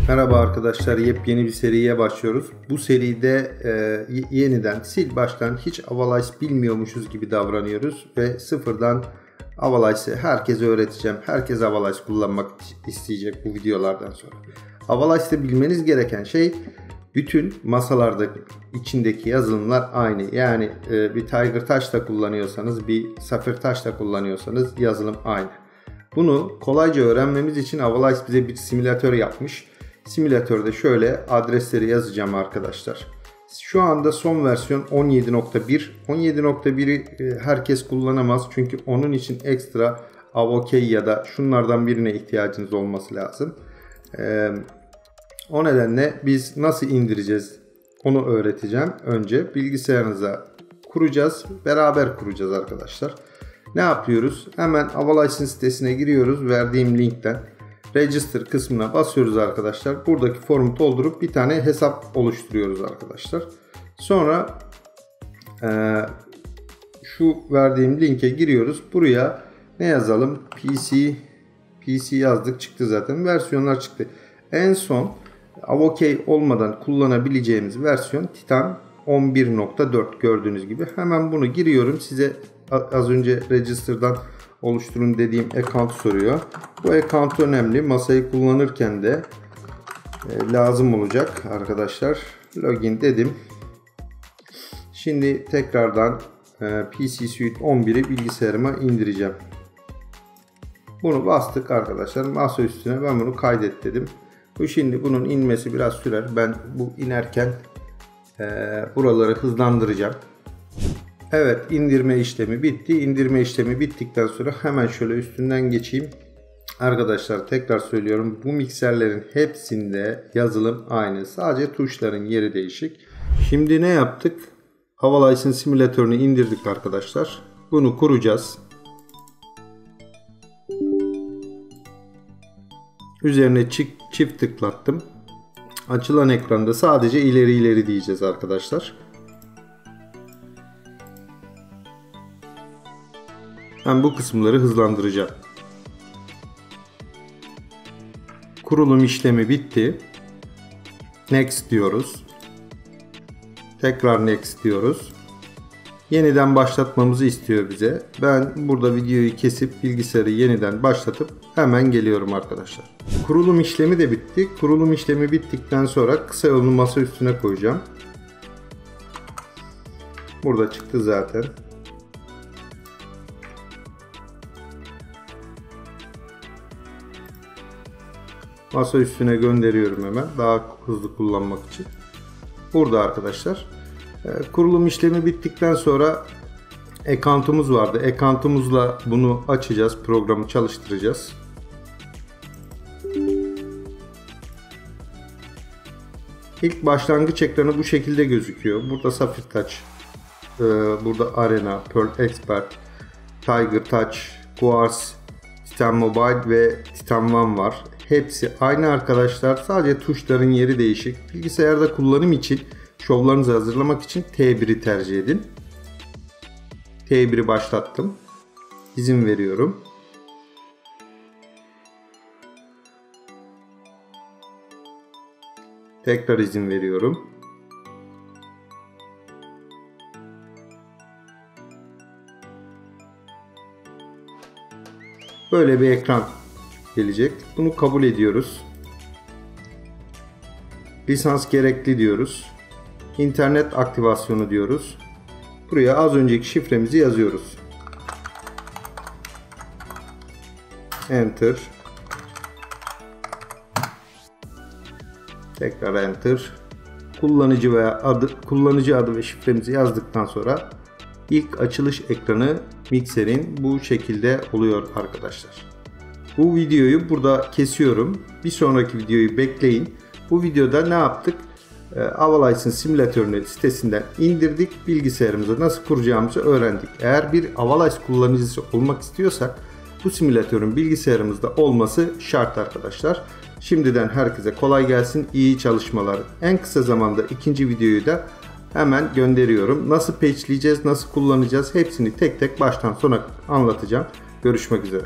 Merhaba arkadaşlar, yepyeni bir seriye başlıyoruz. Bu seride yeniden sil baştan hiç Avalice bilmiyormuşuz gibi davranıyoruz ve sıfırdan Avalice'ı herkese öğreteceğim. Herkes Avalice kullanmak isteyecek bu videolardan sonra. Avalice'da bilmeniz gereken şey, bütün masalarda içindeki yazılımlar aynı. Yani bir Tiger Touch da kullanıyorsanız, bir Sapphire Touch da kullanıyorsanız yazılım aynı. Bunu kolayca öğrenmemiz için Avalice bize bir simülatör yapmış. Simülatörde şöyle adresleri yazacağım arkadaşlar. Şu anda son versiyon 17.1. 17.1'i herkes kullanamaz. Çünkü onun için ekstra Avokey ya da şunlardan birine ihtiyacınız olması lazım. O nedenle biz nasıl indireceğiz onu öğreteceğim. Önce bilgisayarınıza kuracağız. Beraber kuracağız arkadaşlar. Ne yapıyoruz? Hemen Avalice'in sitesine giriyoruz. Verdiğim linkten Register kısmına basıyoruz arkadaşlar. Buradaki formu doldurup bir tane hesap oluşturuyoruz arkadaşlar. Sonra şu verdiğim linke giriyoruz. Buraya ne yazalım? PC yazdık, çıktı zaten. Versiyonlar çıktı. En son Avokey olmadan kullanabileceğimiz versiyon Titan 11.4 gördüğünüz gibi. Hemen bunu giriyorum. Size az önce Register'dan oluşturun dediğim account soruyor. Bu account önemli. Masayı kullanırken de lazım olacak arkadaşlar. Login dedim. Şimdi tekrardan PC Suite 11'i bilgisayarıma indireceğim. Bunu bastık arkadaşlar. Masa üstüne ben bunu kaydet dedim. Şimdi bunun inmesi biraz sürer. Ben bu inerken buraları hızlandıracağım. Evet, indirme işlemi bitti. İndirme işlemi bittikten sonra hemen şöyle üstünden geçeyim. Arkadaşlar tekrar söylüyorum. Bu mikserlerin hepsinde yazılım aynı. Sadece tuşların yeri değişik. Şimdi ne yaptık? Avalice'in simülatörünü indirdik arkadaşlar. Bunu kuracağız. Üzerine çift tıklattım. Açılan ekranda sadece ileri diyeceğiz arkadaşlar. Ben bu kısımları hızlandıracağım. Kurulum işlemi bitti. Next diyoruz. Tekrar next diyoruz. Yeniden başlatmamızı istiyor bize. Ben burada videoyu kesip bilgisayarı yeniden başlatıp hemen geliyorum arkadaşlar. Kurulum işlemi de bitti. Kurulum işlemi bittikten sonra kısa yolunu masa üstüne koyacağım. Burada çıktı zaten. Masa üstüne gönderiyorum hemen. Daha hızlı kullanmak için. Burada arkadaşlar. Kurulum işlemi bittikten sonra account'umuz vardı. Account'umuzla bunu açacağız. Programı çalıştıracağız. İlk başlangıç ekranı bu şekilde gözüküyor. Burada Sapphire Touch, burada Arena, Pearl Expert, Tiger Touch, Quartz, Titan Mobile ve Titan One var. Hepsi aynı arkadaşlar. Sadece tuşların yeri değişik. Bilgisayarda kullanım için, şovlarınızı hazırlamak için T1'i tercih edin. T1'i başlattım. İzin veriyorum. Tekrar izin veriyorum. Böyle bir ekran gelecek. Bunu kabul ediyoruz. Lisans gerekli diyoruz. İnternet aktivasyonu diyoruz. Buraya az önceki şifremizi yazıyoruz. Enter. Tekrar enter. Kullanıcı adı ve şifremizi yazdıktan sonra ilk açılış ekranı mikserin bu şekilde oluyor arkadaşlar. Bu videoyu burada kesiyorum. Bir sonraki videoyu bekleyin. Bu videoda ne yaptık? Avalice'in simülatörünü sitesinden indirdik. Bilgisayarımıza nasıl kuracağımızı öğrendik. Eğer bir Avalice kullanıcısı olmak istiyorsak bu simülatörün bilgisayarımızda olması şart arkadaşlar. Şimdiden herkese kolay gelsin. İyi çalışmalar. En kısa zamanda ikinci videoyu da hemen gönderiyorum. Nasıl patchleyeceğiz, nasıl kullanacağız hepsini tek tek baştan sona anlatacağım. Görüşmek üzere.